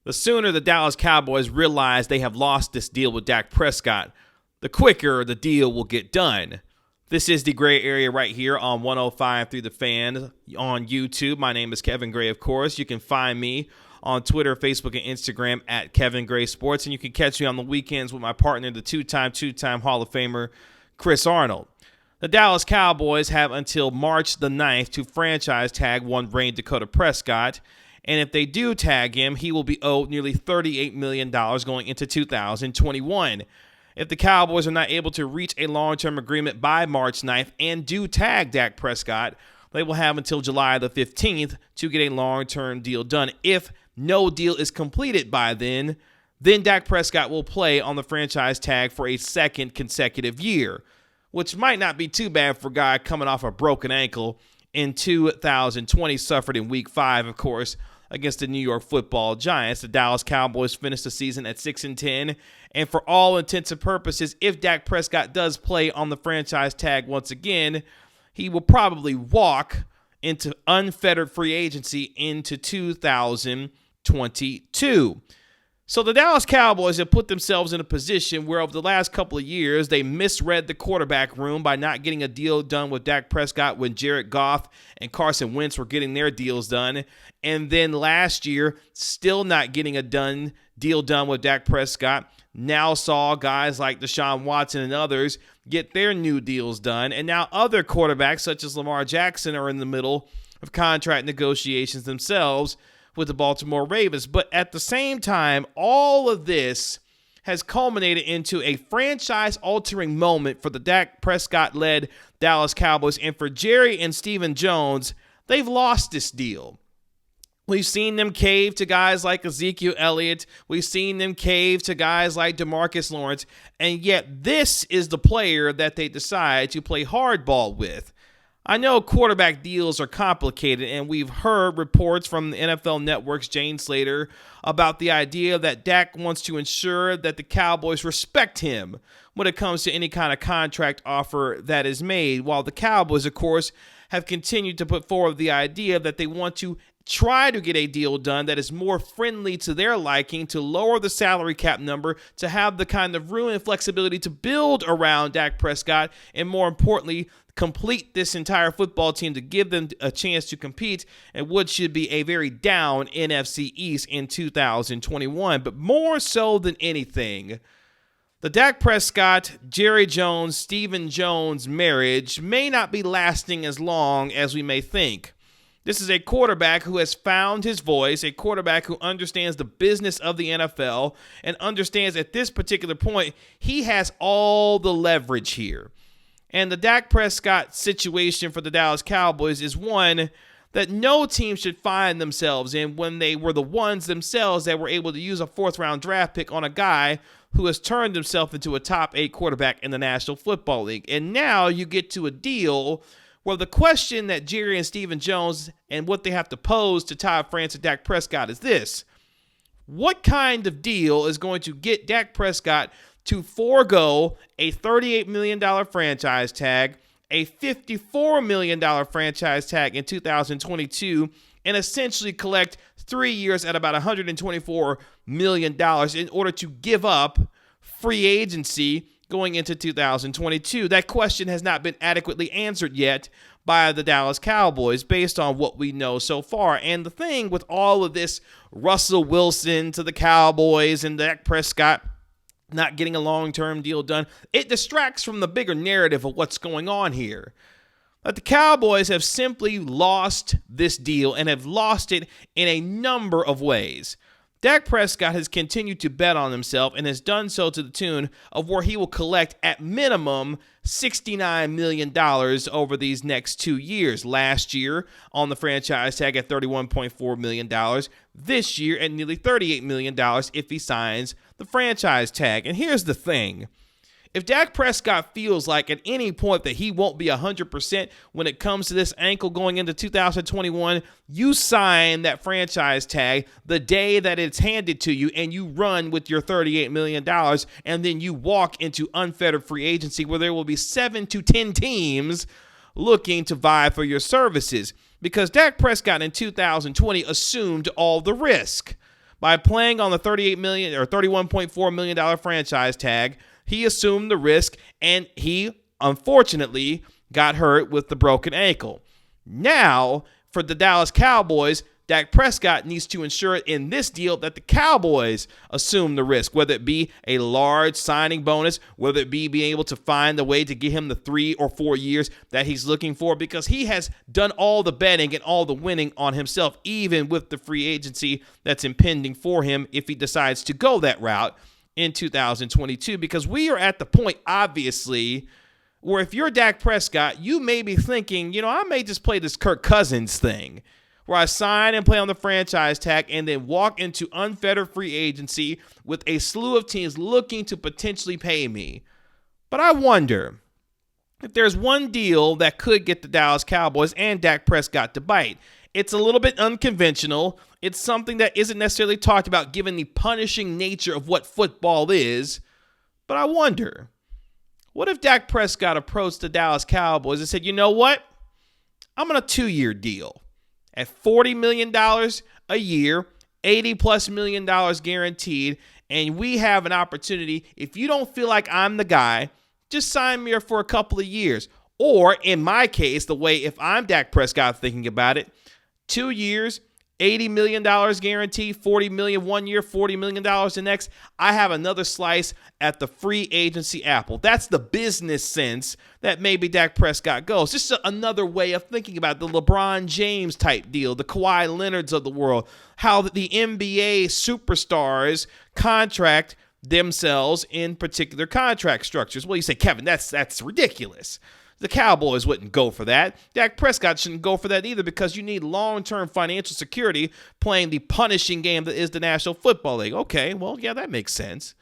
The sooner the Dallas Cowboys realize they have lost this deal with Dak Prescott, the quicker the deal will get done. This is the Gray Area right here on 105 through the Fan on YouTube. My name is Kevin Gray, of course. You can find me on Twitter, Facebook, and Instagram at Kevin Gray Sports, and you can catch me on the weekends with my partner, the two-time Hall of Famer, Chris Arnold. The Dallas Cowboys have until March the 9th to franchise tag one Dak Dakota Prescott, and if they do tag him, he will be owed nearly $38 million going into 2021. If the Cowboys are not able to reach a long-term agreement by March 9th and do tag Dak Prescott, they will have until July the 15th to get a long-term deal done. If no deal is completed by then Dak Prescott will play on the franchise tag for a second consecutive year, which might not be too bad for a guy coming off a broken ankle in 2020, suffered in Week 5, of course, against the New York Football Giants. The Dallas Cowboys finished the season at 6-10, and for all intents and purposes, if Dak Prescott does play on the franchise tag once again, he will probably walk into unfettered free agency into 2022. So the Dallas Cowboys have put themselves in a position where over the last couple of years, they misread the quarterback room by not getting a deal done with Dak Prescott when Jared Goff and Carson Wentz were getting their deals done. And then last year, still not getting a deal done with Dak Prescott. Now saw guys like Deshaun Watson and others get their new deals done. And now other quarterbacks such as Lamar Jackson are in the middle of contract negotiations themselves with the Baltimore Ravens. But at the same time, all of this has culminated into a franchise-altering moment for the Dak Prescott-led Dallas Cowboys. And for Jerry and Stephen Jones, they've lost this deal. We've seen them cave to guys like Ezekiel Elliott. We've seen them cave to guys like DeMarcus Lawrence. And yet this is the player that they decide to play hardball with. I know quarterback deals are complicated, and we've heard reports from the NFL Network's Jane Slater about the idea that Dak wants to ensure that the Cowboys respect him when it comes to any kind of contract offer that is made, while the Cowboys, of course, have continued to put forward the idea that they want to try to get a deal done that is more friendly to their liking, to lower the salary cap number, to have the kind of room and flexibility to build around Dak Prescott, and more importantly, complete this entire football team to give them a chance to compete in what should be a very down NFC East in 2021. But more so than anything, the Dak Prescott, Jerry Jones, Stephen Jones marriage may not be lasting as long as we may think. This is a quarterback who has found his voice, a quarterback who understands the business of the NFL and understands at this particular point he has all the leverage here. And the Dak Prescott situation for the Dallas Cowboys is one that no team should find themselves in when they were the ones themselves that were able to use a fourth-round draft pick on a guy who has turned himself into a top 8 quarterback in the National Football League. And now you get to a deal where the question that Jerry and Stephen Jones and what they have to pose to Todd France and Dak Prescott is this: what kind of deal is going to get Dak Prescott to forego a $38 million franchise tag, a $54 million franchise tag in 2022, and essentially collect 3 years at about $124 million in order to give up free agency going into 2022? That question has not been adequately answered yet by the Dallas Cowboys based on what we know so far. And the thing with all of this Russell Wilson to the Cowboys and Dak Prescott not getting a long-term deal done, it distracts from the bigger narrative of what's going on here. But the Cowboys have simply lost this deal and have lost it in a number of ways. Dak Prescott has continued to bet on himself and has done so to the tune of where he will collect at minimum $69 million over these next 2 years. Last year on the franchise tag at $31.4 million. This year at nearly $38 million if he signs the franchise tag. And here's the thing. If Dak Prescott feels like at any point that he won't be 100% when it comes to this ankle going into 2021, you sign that franchise tag the day that it's handed to you and you run with your $38 million, and then you walk into unfettered free agency where there will be 7 to 10 teams looking to vie for your services, because Dak Prescott in 2020 assumed all the risk. By playing on the $38 million or $31.4 million franchise tag, he assumed the risk, and he, unfortunately, got hurt with the broken ankle. Now, for the Dallas Cowboys, Dak Prescott needs to ensure in this deal that the Cowboys assume the risk, whether it be a large signing bonus, whether it be being able to find a way to get him the 3 or 4 years that he's looking for, because he has done all the betting and all the winning on himself, even with the free agency that's impending for him if he decides to go that route in 2022, because we are at the point, obviously, where if you're Dak Prescott, you may be thinking, I may just play this Kirk Cousins thing, where I sign and play on the franchise tag and then walk into unfettered free agency with a slew of teams looking to potentially pay me. But I wonder if there's one deal that could get the Dallas Cowboys and Dak Prescott to bite. It's a little bit unconventional. It's something that isn't necessarily talked about given the punishing nature of what football is. But I wonder, what if Dak Prescott approached the Dallas Cowboys and said, you know what? I'm on a 2-year deal at $40 million a year, $80+ million guaranteed, and we have an opportunity. If you don't feel like I'm the guy, just sign me for a couple of years. Or in my case, the way if I'm Dak Prescott thinking about it, 2 years, $80 million guaranteed, $40 million 1 year, $40 million the next. I have another slice at the free agency apple. That's the business sense that maybe Dak Prescott goes. Just another way of thinking about the LeBron James type deal, the Kawhi Leonards of the world, how the NBA superstars contract themselves in particular contract structures. Well, you say, Kevin, that's ridiculous. The Cowboys wouldn't go for that. Dak Prescott shouldn't go for that either, because you need long-term financial security playing the punishing game that is the National Football League. Okay, well, yeah, that makes sense.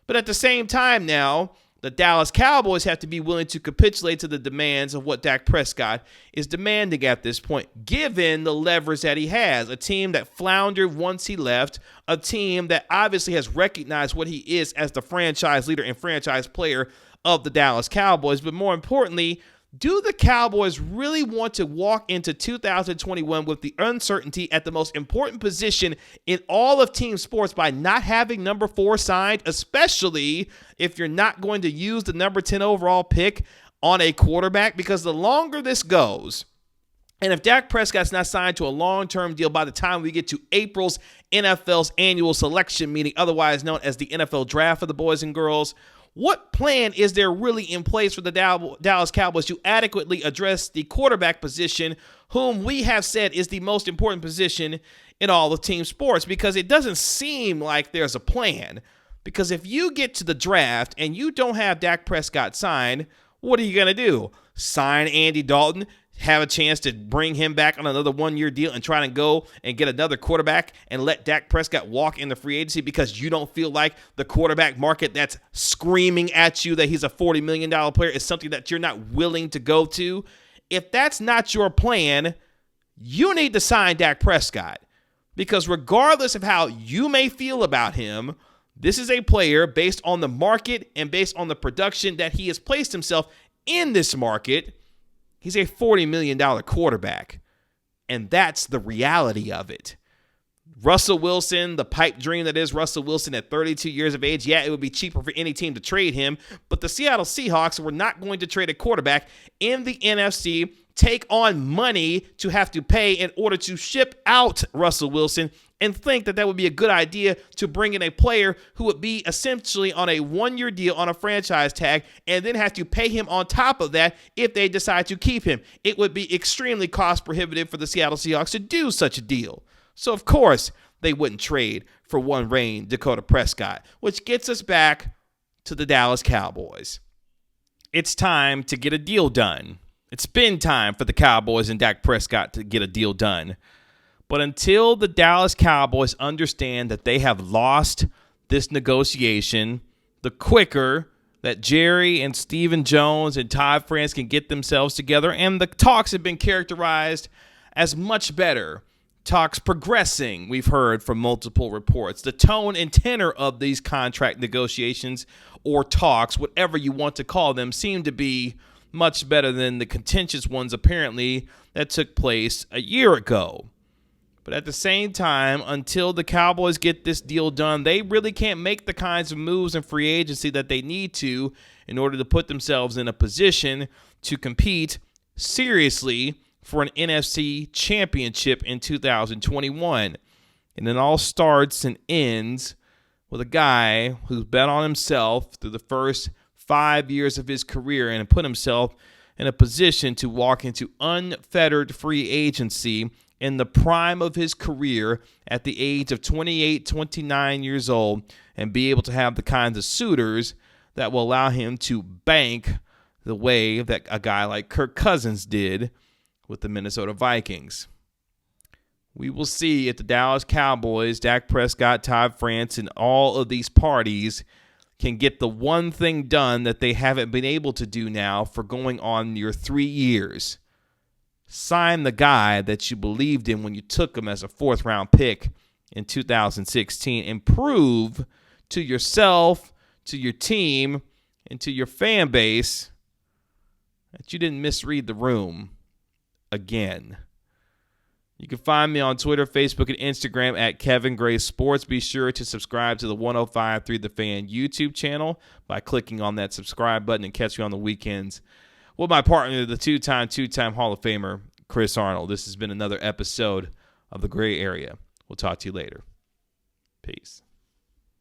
But at the same time now, the Dallas Cowboys have to be willing to capitulate to the demands of what Dak Prescott is demanding at this point, given the leverage that he has. A team that floundered once he left, a team that obviously has recognized what he is as the franchise leader and franchise player of the Dallas Cowboys. But more importantly, do the Cowboys really want to walk into 2021 with the uncertainty at the most important position in all of team sports by not having number 4 signed, especially if you're not going to use the number 10 overall pick on a quarterback? Because the longer this goes, and if Dak Prescott's not signed to a long-term deal by the time we get to April's NFL's annual selection meeting, otherwise known as the NFL draft for the boys and girls, what plan is there really in place for the Dallas Cowboys to adequately address the quarterback position, whom we have said is the most important position in all of team sports? Because it doesn't seem like there's a plan. Because if you get to the draft and you don't have Dak Prescott signed, what are you going to do? Sign Andy Dalton, have a chance to bring him back on another 1-year deal and try to go and get another quarterback and let Dak Prescott walk in the free agency because you don't feel like the quarterback market that's screaming at you that he's a $40 million player is something that you're not willing to go to? If that's not your plan, you need to sign Dak Prescott, because regardless of how you may feel about him, this is a player based on the market and based on the production that he has placed himself in this market. He's a $40 million quarterback, and that's the reality of it. Russell Wilson, the pipe dream that is Russell Wilson at 32 years of age, yeah, it would be cheaper for any team to trade him, but the Seattle Seahawks were not going to trade a quarterback in the NFC, take on money to have to pay in order to ship out Russell Wilson, and think that that would be a good idea to bring in a player who would be essentially on a 1-year deal on a franchise tag and then have to pay him on top of that if they decide to keep him. It would be extremely cost prohibitive for the Seattle Seahawks to do such a deal. So, of course, they wouldn't trade for one reign Dakota Prescott, which gets us back to the Dallas Cowboys. It's time to get a deal done. It's been time for the Cowboys and Dak Prescott to get a deal done. But until the Dallas Cowboys understand that they have lost this negotiation, the quicker that Jerry and Stephen Jones and Todd France can get themselves together, and the talks have been characterized as much better. Talks progressing, we've heard from multiple reports. The tone and tenor of these contract negotiations or talks, whatever you want to call them, seem to be much better than the contentious ones apparently that took place a year ago. But at the same time, until the Cowboys get this deal done, they really can't make the kinds of moves in free agency that they need to in order to put themselves in a position to compete seriously for an NFC championship in 2021. And it all starts and ends with a guy who's bet on himself through the first 5 years of his career and put himself in a position to walk into unfettered free agency in the prime of his career at the age of 28, 29 years old, and be able to have the kinds of suitors that will allow him to bank the way that a guy like Kirk Cousins did with the Minnesota Vikings. We will see if the Dallas Cowboys, Dak Prescott, Todd France, and all of these parties can get the one thing done that they haven't been able to do now for going on near 3 years. Sign the guy that you believed in when you took him as a fourth-round pick in 2016 and prove to yourself, to your team, and to your fan base that you didn't misread the room again. You can find me on Twitter, Facebook, and Instagram at Kevin Gray Sports. Be sure to subscribe to the 105.3 The Fan YouTube channel by clicking on that subscribe button and catch me on the weekends with my partner, the two-time Hall of Famer, Chris Arnold. This has been another episode of The Gray Area. We'll talk to you later. Peace.